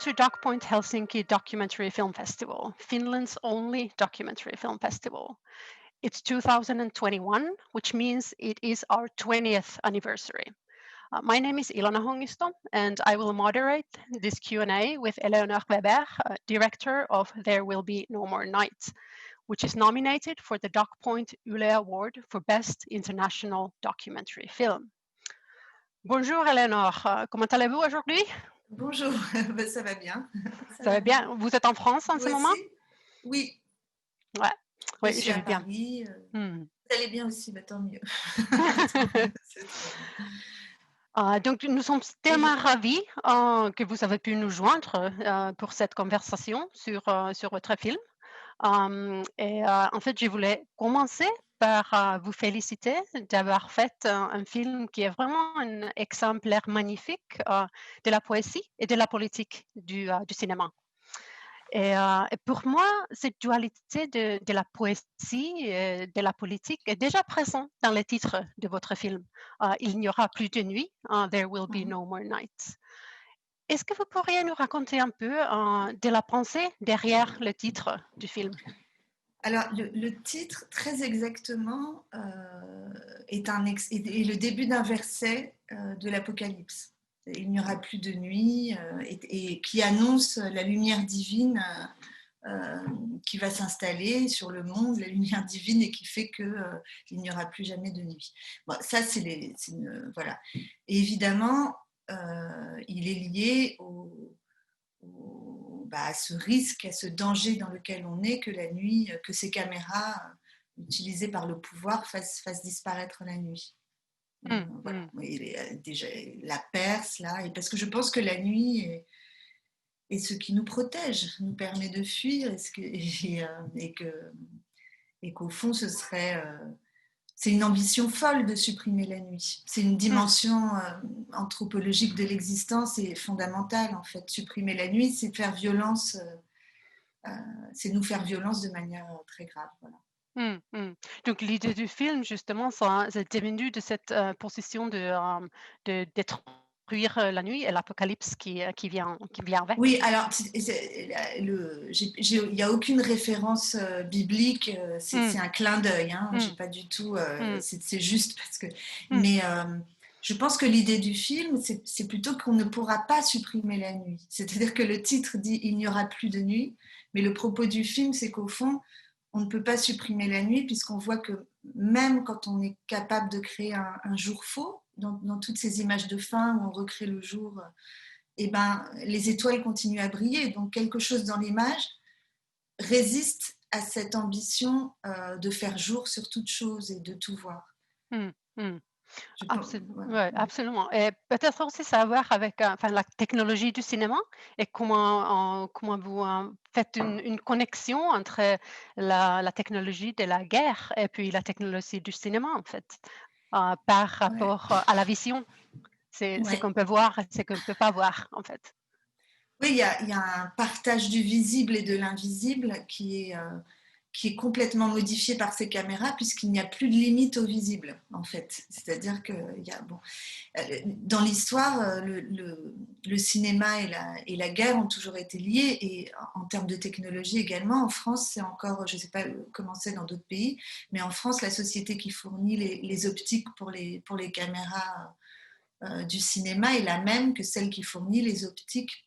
to DocPoint Helsinki Documentary Film Festival, Finland's only documentary film festival. It's 2021, which means it is our 20th anniversary. My name is Ilona Hongisto, and I will moderate this Q&A with Eleonore Weber, director of There Will Be No More Nights, which is nominated for the DocPoint Yle Award for Best International Documentary Film. Bonjour Eleonore, comment allez-vous aujourd'hui? Bonjour, ben, ça va bien. Ça va bien. Vous êtes en France en Vous ce moment? aussi? Oui, Ouais, je oui, suis j'ai à vu bien. Paris. Hmm. Vous allez bien aussi, bah, tant mieux. Tant mieux, c'est très bien. Donc, nous sommes tellement Et ravis que vous avez pu nous joindre pour cette conversation sur votre film. En fait, je voulais commencer par vous féliciter d'avoir fait un film qui est vraiment un exemplaire magnifique de la poésie et de la politique du cinéma. Et pour moi, cette dualité de la poésie et de la politique est déjà présente dans le titre de votre film. Il n'y aura plus de nuit, There Will Be Mhm. No More Nights. Est-ce que vous pourriez nous raconter un peu de la pensée derrière le titre du film? Alors, le titre, très exactement, est le début d'un verset de l'Apocalypse. Il n'y aura plus de nuit, et qui annonce la lumière divine qui va s'installer sur le monde, la lumière divine, et qui fait qu'il n'y aura plus jamais de nuit. Bon, ça, voilà. Et évidemment, il est lié à ce risque, à ce danger dans lequel on est, que la nuit, que ces caméras utilisées par le pouvoir fassent disparaître la nuit. Mm, Voilà. mm. Déjà, la Perse, là, et parce que je pense que la nuit est ce qui nous protège, nous permet de fuir, et qu'au fond, c'est une ambition folle de supprimer la nuit. C'est une Mm. dimension anthropologique de l'existence et fondamentale, en fait. Supprimer la nuit, c'est faire violence, c'est nous faire violence de manière très grave. Voilà. Mm, mm. Donc l'idée du film, justement, c'est devenu de cette position de détruire la nuit et l'apocalypse qui vient avec. Oui, alors, il n'y a aucune référence biblique, Mm, c'est un clin d'œil, hein, j'ai mm, pas du tout, mm, c'est juste parce que. mm. Mais je pense que l'idée du film, c'est plutôt qu'on ne pourra pas supprimer la nuit. C'est-à-dire que le titre dit il n'y aura plus de nuit, mais le propos du film, c'est qu'au fond, on ne peut pas supprimer la nuit, puisqu'on voit que même quand on est capable de créer un jour faux, dans toutes ces images de fin où on recrée le jour. Eh ben, les étoiles continuent à briller. Donc quelque chose dans l'image résiste à cette ambition de faire jour sur toute chose et de tout voir. Mm, mm. Voilà. Ouais, absolument. Et peut-être aussi ça a à voir avec enfin, la technologie du cinéma et comment vous faites une connexion entre la technologie de la guerre et puis la technologie du cinéma, en fait, par Ouais. rapport à la vision. C'est ce Ouais. qu'on peut voir et ce qu'on ne peut pas voir, en fait. Oui, il y a un partage du visible et de l'invisible qui est complètement modifié par ces caméras, puisqu'il n'y a plus de limite au visible, en fait. C'est-à-dire que dans l'histoire, le cinéma et la guerre ont toujours été liés, et en termes de technologie également. En France, c'est encore, je ne sais pas comment c'est dans d'autres pays, mais en France, la société qui fournit les optiques pour les caméras du cinéma est la même que celle qui fournit les optiques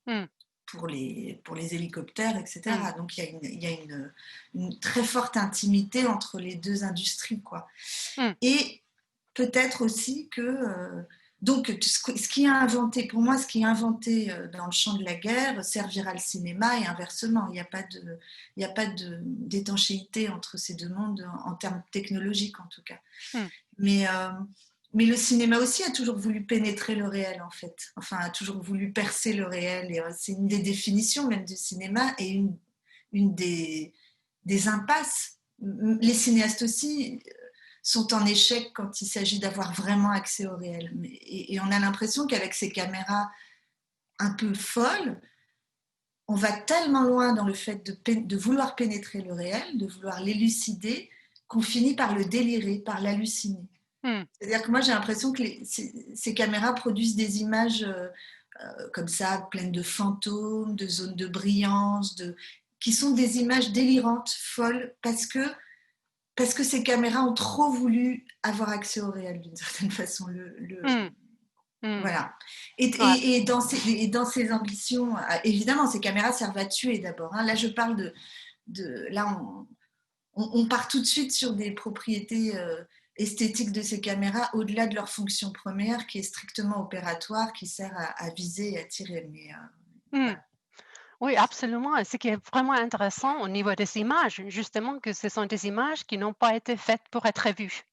Mm, pour les hélicoptères, mm, etc. Donc il y a une très forte intimité entre les deux industries, quoi. mm, Et peut-être aussi que donc ce qui a inventé, pour moi, ce qui est inventé dans le champ de la guerre servira le cinéma, et inversement. Il y a pas d'étanchéité entre ces deux mondes en termes technologiques, en tout cas. mm, Mais mais le cinéma aussi a toujours voulu pénétrer le réel, en fait. Enfin, a toujours voulu percer le réel. Et c'est une des définitions même du cinéma, et une des impasses. Les cinéastes aussi sont en échec quand il s'agit d'avoir vraiment accès au réel. Et on a l'impression qu'avec ces caméras un peu folles, on va tellement loin dans le fait de vouloir pénétrer le réel, de vouloir l'élucider, qu'on finit par le délirer, par l'halluciner. mm, C'est-à-dire que moi, j'ai l'impression que ces caméras produisent des images comme ça, pleines de fantômes, de zones de brillance, qui sont des images délirantes, folles, parce que ces caméras ont trop voulu avoir accès au réel d'une certaine façon. Mmh, mmh, Voilà. ouais, Et dans ces ambitions, évidemment, ces caméras servent à tuer d'abord. Hein. Là, je parle là, on part tout de suite sur des propriétés esthétiques de ces caméras, au-delà de leur fonction première, qui est strictement opératoire, qui sert à viser et à tirer. Mais mmh. voilà. Oui, absolument. Et ce qui est vraiment intéressant au niveau des images, justement, que ce sont des images qui n'ont pas été faites pour être vues,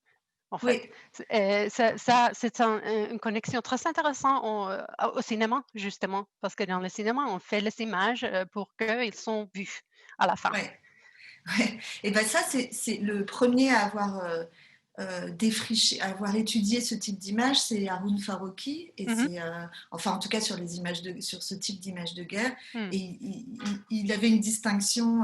en fait. Oui, C'est une connexion très intéressante au cinéma, justement, parce que dans le cinéma, on fait les images pour qu'elles soient vues à la fin. ouais. Ouais. Et ben ça, c'est le premier à avoir défriché, à avoir étudié ce type d'image, c'est Haroun Farroukhi, et Mhm, enfin en tout cas sur sur ce type d'image de guerre, mm, et il avait une distinction.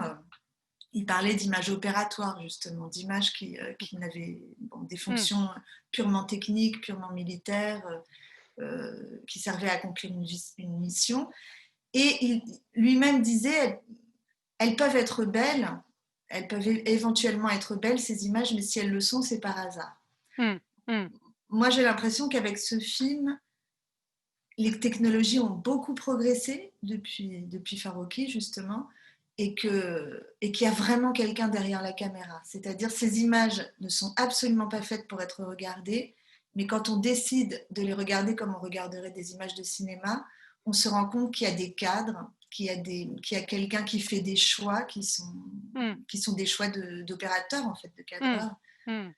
Il parlait d'images opératoires justement, d'images qui n'avaient des mm, fonctions purement techniques, purement militaires, qui servaient à accomplir une mission. Et il lui-même disait, elles peuvent être belles, elles peuvent éventuellement être belles, ces images, mais si elles le sont, c'est par hasard. mm, mm, Moi, j'ai l'impression qu'avec ce film, les technologies ont beaucoup progressé depuis Farokhi, justement, et qu'il y a vraiment quelqu'un derrière la caméra. C'est-à-dire, ces images ne sont absolument pas faites pour être regardées, mais quand on décide de les regarder comme on regarderait des images de cinéma, on se rend compte qu'il y a des cadres, qu'il y a quelqu'un qui fait des choix mm, qui sont des choix d'opérateurs, en fait, de mm, cadreurs. mm.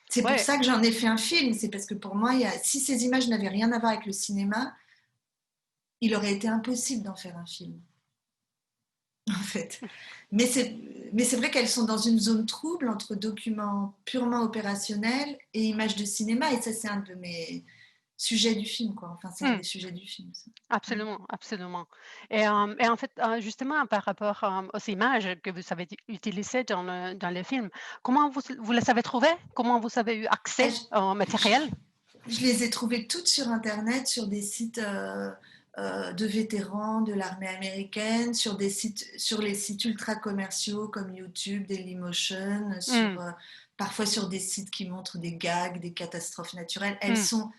C'est pour Ouais, ça que j'en ai fait un film. C'est parce que pour moi, si ces images n'avaient rien à voir avec le cinéma, il aurait été impossible d'en faire un film, en fait. Mais c'est vrai qu'elles sont dans une zone trouble entre documents purement opérationnels et images de cinéma. Et ça, c'est un de mes sujets du film, quoi. Enfin, c'est un mm. des sujets du film, ça. Absolument, absolument. Et en fait, justement, par rapport, aux images que vous avez utilisées dans le film, comment vous les avez trouvées? Comment vous avez eu Ah, accès au matériel? je les ai trouvées toutes sur Internet, sur des sites de vétérans de l'armée américaine, sur les sites ultra commerciaux comme YouTube, Dailymotion, Mmh, parfois sur des sites qui montrent des gags, des catastrophes naturelles. Elles mmh, sont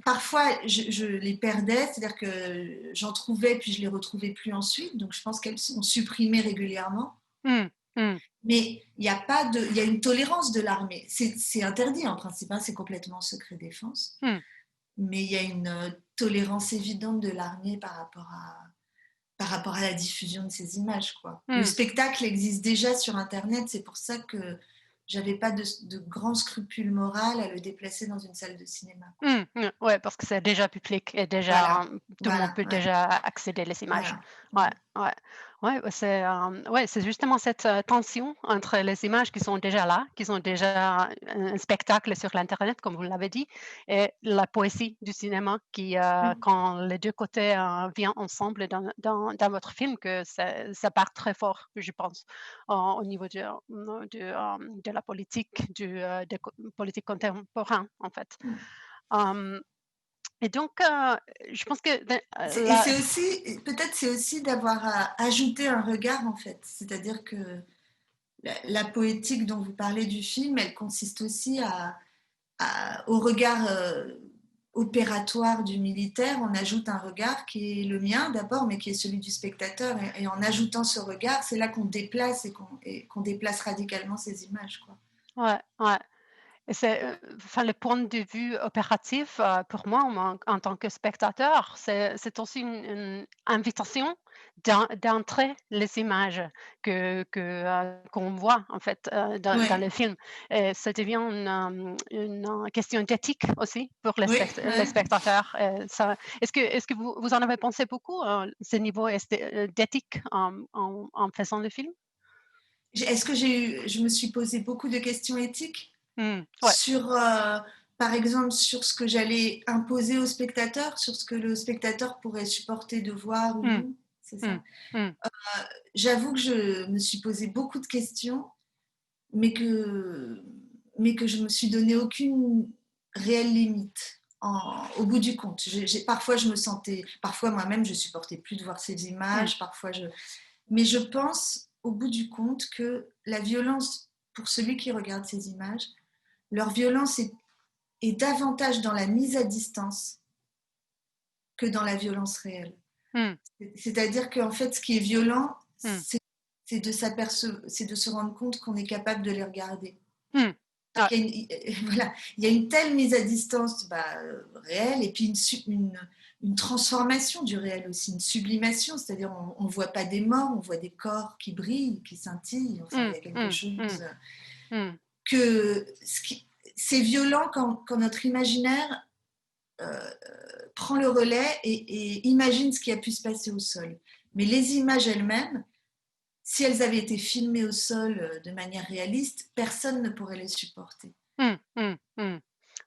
parfois je les perdais, c'est-à-dire que j'en trouvais puis je les retrouvais plus ensuite. Donc je pense qu'elles sont supprimées régulièrement. mmh, mmh, Mais il y a une tolérance de l'armée. C'est interdit en principe, hein, c'est complètement secret défense. mmh, Mais il y a une tolérance évidente de l'armée par rapport à la diffusion de ces images, quoi. Le mmh. spectacle existe déjà sur Internet, c'est pour ça que j'avais pas de grands scrupules moraux à le déplacer dans une salle de cinéma, quoi. Mmh, ouais, parce que c'est déjà public et déjà, Voilà, tout le monde voilà, peut ouais, déjà accéder les images. voilà. Ouais, Mm. ouais. Ouais, c'est justement cette, tension entre les images qui sont déjà là, qui sont déjà un spectacle sur l'internet, comme vous l'avez dit, et la poésie du cinéma qui, Mm. quand les 2 côtés, vient ensemble dans votre film, que ça part très fort, je pense, au niveau de la politique, des politique contemporain, en fait. Mm. Hem et donc je pense que Et la c'est aussi, peut-être c'est aussi d'avoir ajouté un regard, en fait. C'est-à-dire que la poétique dont vous parlez du film, elle consiste aussi au regard opératoire du militaire, on ajoute un regard qui est le mien d'abord, mais qui est celui du spectateur. Et en ajoutant ce regard, c'est là qu'on déplace et qu'on déplace radicalement ces images, quoi. ouais, ouais. Et c'est, enfin, le point de vue opératif, pour moi, en tant que spectateur, c'est aussi une invitation d'entrer les images qu'on voit, en fait, dans Ouais, le film. Et ça devient une, question d'éthique aussi pour oui, les ouais. spectateurs. Ça est-ce que vous en avez pensé beaucoup, ce niveau d'éthique en faisant le film? Est-ce que je me suis posé beaucoup de questions éthiques Mmh, ouais. sur, par exemple, sur ce que j'allais imposer au spectateur, sur ce que le spectateur pourrait supporter de voir ou Mmh, non, c'est mmh, ça? mmh, J'avoue que je me suis posé beaucoup de questions, mais que, mais que je me suis donné aucune réelle limite au bout du compte. Parfois, je me sentais, parfois moi-même, je supportais plus de voir ces Mmh. images, mais je pense, au bout du compte, que la violence, pour celui qui regarde ces images, leur violence est davantage dans la mise à distance que dans la violence réelle. Mmh. C'est-à-dire qu'en fait, ce qui est violent, Mmh. c'est c'est de se rendre compte qu'on est capable de les regarder. Mmh. Ouais. Voilà, il y a une telle mise à distance réelle et puis une transformation du réel aussi, une sublimation, c'est-à-dire on ne voit pas des morts, on voit des corps qui brillent, qui scintillent, enfin il Mmh. y a quelque Mmh. chose Mmh. Mmh. que c'est violent quand notre imaginaire prend le relais et imagine ce qui a pu se passer au sol. Mais les images elles-mêmes, si elles avaient été filmées au sol de manière réaliste, personne ne pourrait les supporter. Mmh. Mmh. Mmh.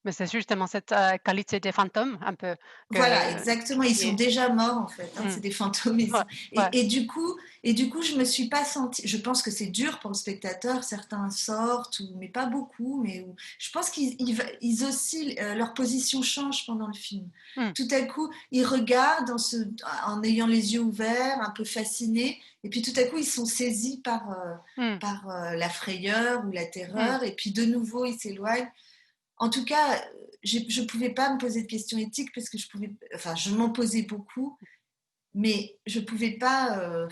Mais c'est justement cette, qualité des fantômes un peu Voilà, que exactement. Ils qui sont est déjà morts en fait. Hein, mmh. c'est des fantômes. Ouais. Ouais. Et du coup, je me suis pas sentie. Je pense que c'est dur pour le spectateur. Certains sortent, mais pas beaucoup. Je pense qu'ils oscillent. Leur position change pendant le film. Mmh. Tout à coup, ils regardent en ayant les yeux ouverts, un peu fascinés. Et puis tout à coup, ils sont saisis Mmh. par la frayeur ou la Mmh. terreur. Et puis de nouveau, ils s'éloignent. En tout cas, je ne pouvais pas me poser de questions éthiques parce que enfin, je m'en posais beaucoup, mais je ne pouvais pas.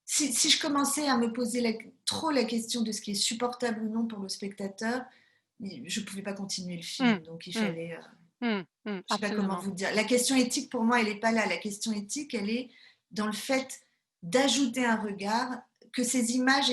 Si je commençais à me poser trop la question de ce qui est supportable ou non pour le spectateur, je ne pouvais pas continuer le Mmh. film. Donc il Mmh. fallait. Mmh. Mmh. Je ne sais pas comment Absolument. vous le dire. La question éthique, pour moi, elle n'est pas là. La question éthique, elle est dans le fait d'ajouter un regard, que ces images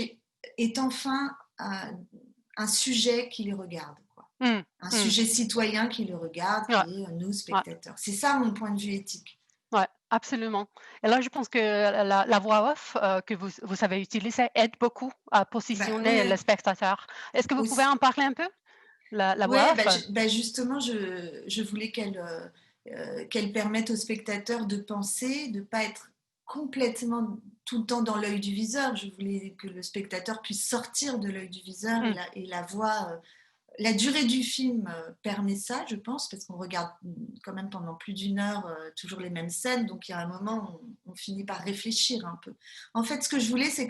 aient enfin un sujet qui les regarde. Mmh. Un Mmh. sujet citoyen qui le regarde, Ouais. qui est nous, Ouais. spectateurs. C'est ça mon point de vue éthique. Ouais, absolument. Et là, je pense que la voix off, que vous savez utiliser aide beaucoup à Bah, ouais, positionner le ouais. spectateur. Est-ce que vous pouvez Aussi, en parler un peu? La voix ouais, off? justement, je voulais qu'elle permette aux spectateurs de penser, de ne pas être complètement tout le temps dans l'œil du viseur. Je voulais que le spectateur puisse sortir de l'œil du viseur Mmh. et la voix. La durée du film permet ça, je pense, parce qu'on regarde quand même pendant plus d'une heure toujours les mêmes scènes, donc il y a un moment où on finit par réfléchir un peu. En fait, ce que je voulais, c'est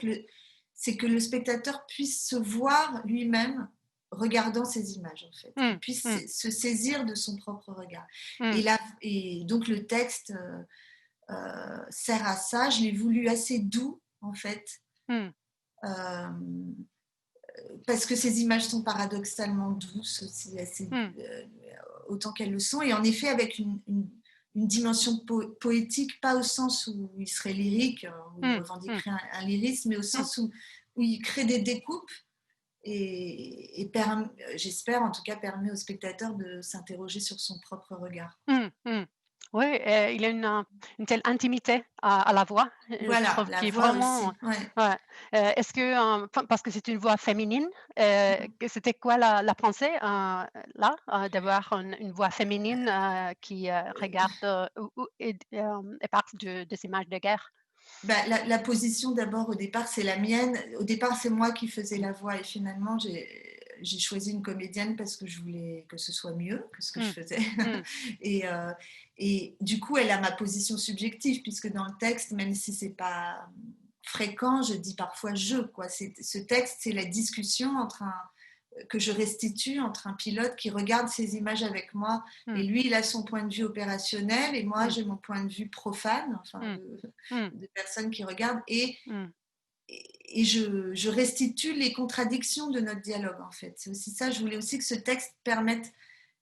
que le spectateur puisse se voir lui-même regardant ces images, en fait, qu'il Mmh. puisse Mmh. se saisir de son propre regard. Mmh. Et donc le texte sert à ça. Je l'ai voulu assez doux, en fait. Mmh. Euh, Parce que ces images sont paradoxalement douces aussi, Mmh. autant qu'elles le sont, et en effet avec une dimension poétique, pas au sens où il serait lyrique, où il Mmh. Mmh. revendiquerait un lyrisme, mais au Mmh. sens où il crée des découpes j'espère en tout cas, permet au spectateur de s'interroger sur son propre regard. Mmh. Mmh. Oui, il y a une telle intimité à la voix, je Voilà, trouve, la qui est voix vraiment aussi, ouais. ouais. Est-ce que, parce que c'est une voix féminine, que c'était quoi la pensée, là, d'avoir une voix féminine, qui, regarde, ou et parle des images de guerre? Bah, la position d'abord au départ c'est la mienne. Au départ c'est moi qui faisais la voix et finalement j'ai choisi une comédienne parce que je voulais que ce soit mieux que ce que je Mmh. faisais. Mmh. et, euh, et du coup elle a ma position subjective puisque dans le texte, même si c'est pas fréquent, je dis parfois je, quoi. Ce texte c'est la discussion que je restitue entre un pilote qui regarde ces images avec moi et Mmh. lui il a son point de vue opérationnel et moi Mmh. j'ai mon point de vue profane, enfin Mmh. Mmh. de personnes qui regardent Mmh. et je restitue les contradictions de notre dialogue en fait. C'est aussi ça, je voulais aussi que ce texte permette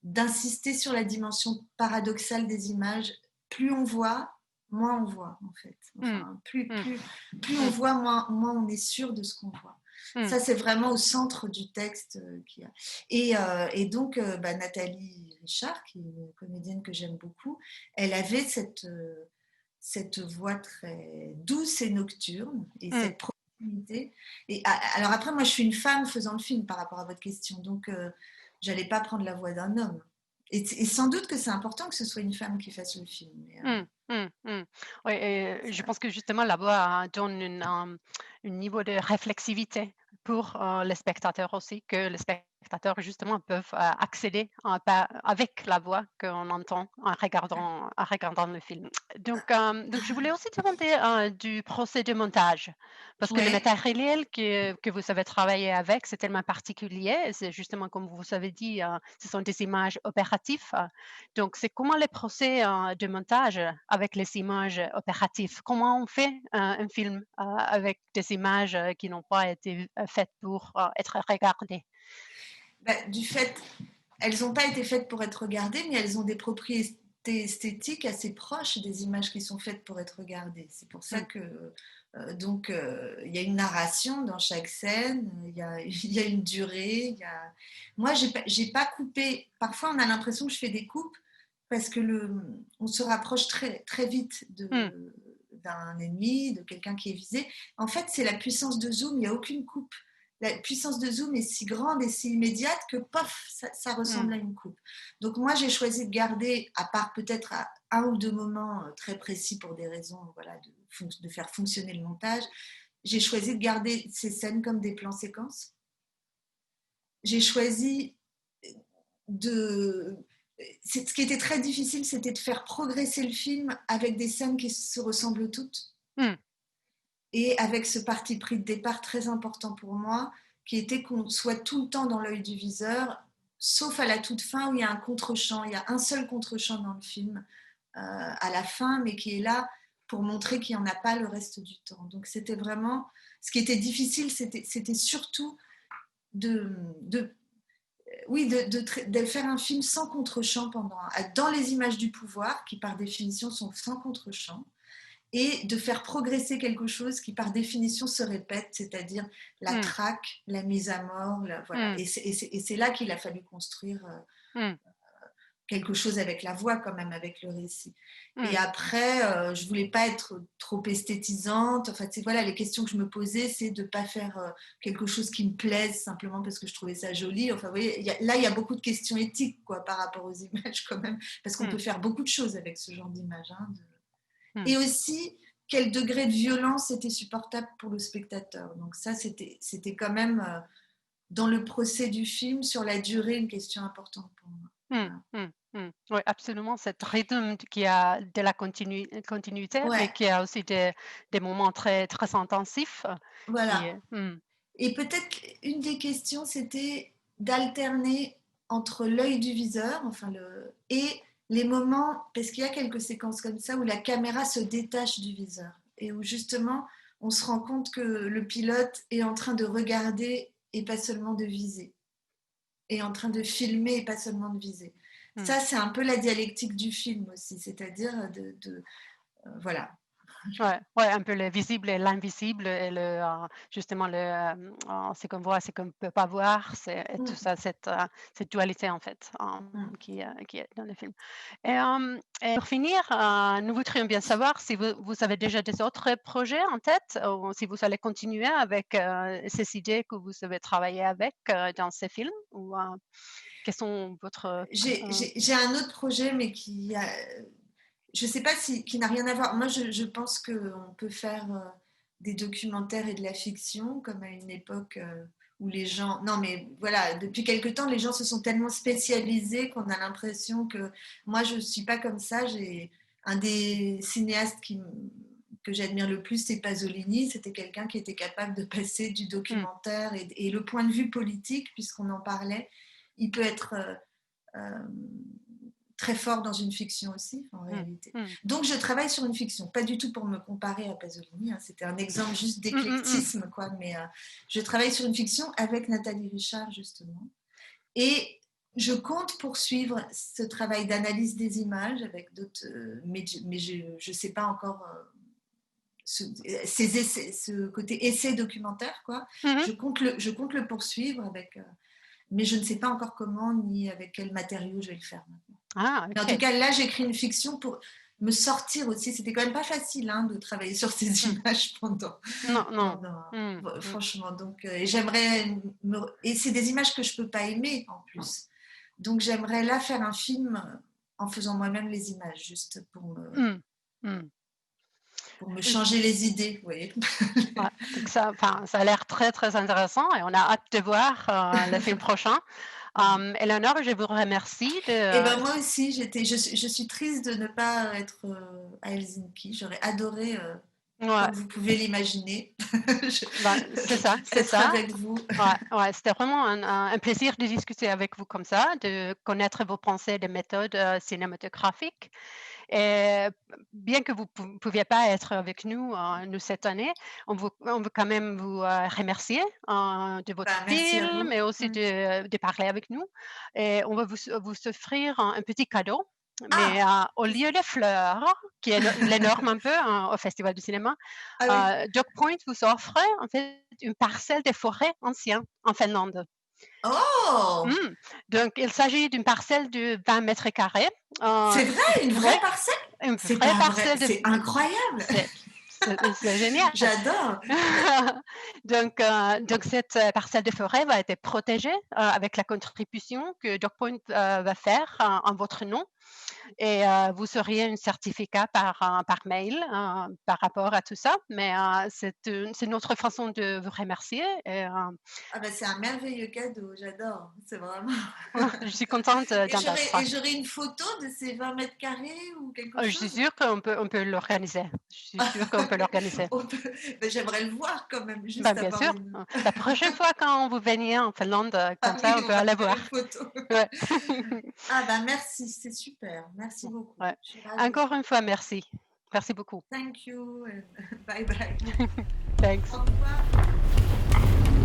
d'insister sur la dimension paradoxale des images. Plus on voit, moins on voit en fait. Mmh. Enfin, Mmh. plus on Mmh. voit, moins on est sûr de ce qu'on voit. Mmh. Ça, c'est vraiment au centre du texte qu'il y a. Et donc, Nathalie Richard, qui est une comédienne que j'aime beaucoup, elle avait cette voix très douce et nocturne et Mmh. cette proximité. Alors après, moi, je suis une femme faisant le film par rapport à votre question, donc j'allais pas prendre la voix d'un homme. Et sans doute que c'est important que ce soit une femme qui fasse le film. Mmh, mmh, mmh. Ouais, et je Ça- pense que justement la voix donne un niveau de réflexivité pour, les spectateurs aussi, que le spectateurs justement peuvent accéder avec la voix qu'on entend en regardant le film. Donc je voulais aussi demander du procès de montage, parce que le Ouais. matériel que vous avez travaillé avec, c'est tellement particulier. C'est justement comme vous avez dit, ce sont des images opératives. Donc c'est comment les procès de montage avec les images opératives? Comment on fait un film avec des images qui n'ont pas été faites pour être regardées? Bah, du fait, elles n'ont pas été faites pour être regardées, mais elles ont des propriétés esthétiques assez proches des images qui sont faites pour être regardées. C'est pour ça Mm, que il y a une narration dans chaque scène, il y a une durée. Moi, j'ai pas coupé. Parfois, on a l'impression que je fais des coupes parce que on se rapproche très, très vite mm, d'un ennemi, de quelqu'un qui est visé. En fait, c'est la puissance de zoom, il n'y a aucune coupe. La puissance de zoom est si grande et si immédiate que pof, ça ressemble mm, à une coupe. Donc moi, j'ai choisi de garder, à part peut-être à un ou deux moments très précis pour des raisons voilà, de faire fonctionner le montage, j'ai choisi de garder ces scènes comme des plans séquences. J'ai choisi de... Ce qui était très difficile, c'était de faire progresser le film avec des scènes qui se ressemblent toutes mm, et avec ce parti pris de départ très important pour moi, qui était qu'on soit tout le temps dans l'œil du viseur, sauf à la toute fin où il y a un contre-champ. Il y a un seul contre-champ dans le film à la fin, mais qui est là pour montrer qu'il n'y en a pas le reste du temps. Donc c'était vraiment... Ce qui était difficile, c'était surtout de, de oui, de faire un film sans contre-champ dans les images du pouvoir, qui par définition sont sans contre-champ, et de faire progresser quelque chose qui par définition se répète, c'est-à-dire la mm, traque, la mise à mort, voilà. mm, Et c'est là qu'il a fallu construire mm, quelque chose avec la voix quand même, avec le récit. Et mm, après, je voulais pas être trop esthétisante. Enfin, c'est voilà, les questions que je me posais, c'est de pas faire quelque chose qui me plaise simplement parce que je trouvais ça joli. Enfin, vous voyez, là, il y a beaucoup de questions éthiques quoi, par rapport aux images quand même, parce qu'on peut mm, faire beaucoup de choses avec ce genre d'image. Hein, mm. Et aussi, quel degré de violence était supportable pour le spectateur. Donc ça, c'était quand même, dans le procès du film, sur la durée, une question importante pour moi. Mmh, Voilà. mmh, mmh. Oui, absolument, cette rythme qui a de la continuité, mais Ouais, qui a aussi des moments très, très intensifs, qui voilà. est Et peut-être une des questions, c'était d'alterner entre l'œil du viseur, et les moments, parce qu'il y a quelques séquences comme ça où la caméra se détache du viseur et où justement on se rend compte que le pilote est en train de regarder et pas seulement de viser, est en train de filmer et pas seulement de viser. mmh. Ça, c'est un peu la dialectique du film aussi, c'est-à-dire voilà. Ouais, ouais, un peu le visible et l'invisible et justement ce qu'on voit, ce qu'on ne peut pas voir, c'est et tout Mm, ça, cette dualité en fait, mm. qui est dans le film. Et pour finir, nous voudrions bien savoir si vous avez déjà des autres projets en tête ou si vous allez continuer avec, ces idées que vous avez travaillé avec, dans ces films ou, quels sont votre, J'ai un autre projet, mais je ne sais pas qui n'a rien à voir. Moi, je pense qu'on peut faire des documentaires et de la fiction, comme à une époque où les gens... Non, mais voilà, depuis quelque temps, les gens se sont tellement spécialisés qu'on a l'impression que... Moi, je ne suis pas comme ça. J'ai un des cinéastes que j'admire le plus, c'est Pasolini. C'était quelqu'un qui était capable de passer du mmh, documentaire et le point de vue politique, puisqu'on en parlait, il peut être... euh, très fort dans une fiction aussi, en mmh, réalité. mmh, Donc, je travaille sur une fiction, pas du tout pour me comparer à Pasolini, hein, c'était un exemple juste mmh, mmh, mmh. d'éclectisme, quoi, mais je travaille sur une fiction avec Nathalie Richard, justement. Et je compte poursuivre ce travail d'analyse des images avec d'autres, mais je ne sais pas encore ce côté essai documentaire, quoi. Mmh. Je compte le poursuivre mais je ne sais pas encore comment ni avec quel matériau je vais le faire. Ah, Mais en tout OK. cas, là, j'écris une fiction pour me sortir aussi. C'était quand même pas facile hein, de travailler sur ces Mmh. images Non, non. pendant Mmh, mmh. franchement. Donc, et j'aimerais et c'est des images que je peux pas aimer en plus. Donc, j'aimerais là faire un film en faisant moi-même les images, juste pour me. Mmh. Mmh. pour me changer les idées, vous voyez. Ouais, donc ça a l'air très, très intéressant et on a hâte de voir, le film prochain. Eleonore, je vous remercie Et de ben moi aussi, je suis triste de ne pas être à Helsinki. J'aurais adoré, ouais, comme vous pouvez l'imaginer, ben, c'est ça, c'est être ça. avec vous. Ouais, ouais, c'était vraiment un plaisir de discuter avec vous comme ça, de connaître vos pensées, des méthodes, cinématographiques. Et bien que vous pouviez pas être avec nous, nous cette année, on veut quand même vous, remercier, de votre Bah, merci à film vous. et aussi Mm. de parler avec nous et on va vous offrir un petit cadeau, mais, Ah, au lieu des fleurs, qui est l'énorme un peu, au festival du cinéma, ah oui. Dog Point vous offre en fait une parcelle de forêt ancien en Finlande. Oh, Mmh. Donc il s'agit d'une parcelle de 20 mètres carrés, c'est vrai, une vraie ouais, parcelle? une C'est vraie pas vrai, parcelle de c'est incroyable. c'est c'est génial. J'adore. Donc cette, parcelle de forêt va être protégée, avec la contribution que Dog Point, va faire en votre nom et vous auriez un certificat par mail, par rapport à tout ça. Mais c'est notre façon de vous remercier et Ah bah, c'est un merveilleux cadeau, j'adore. C'est vraiment. je suis contente, d'en être. Et j'aurai une photo de ces 20 mètres carrés ou quelque Je suis chose? sûre on peut l'organiser. Je suis sûre qu'on peut l'organiser. Ben, j'aimerais le voir quand même, Bah, juste bien avoir sûr, une. la prochaine fois quand vous venez en Finlande, Ah comme ça oui, on on peut va aller faire une voir. photo. Ouais. Ah bah merci, c'est super. Merci beaucoup. Ouais. Je suis ravie. Encore une fois, merci. Merci beaucoup. Thank you and bye bye. Thanks. Au revoir.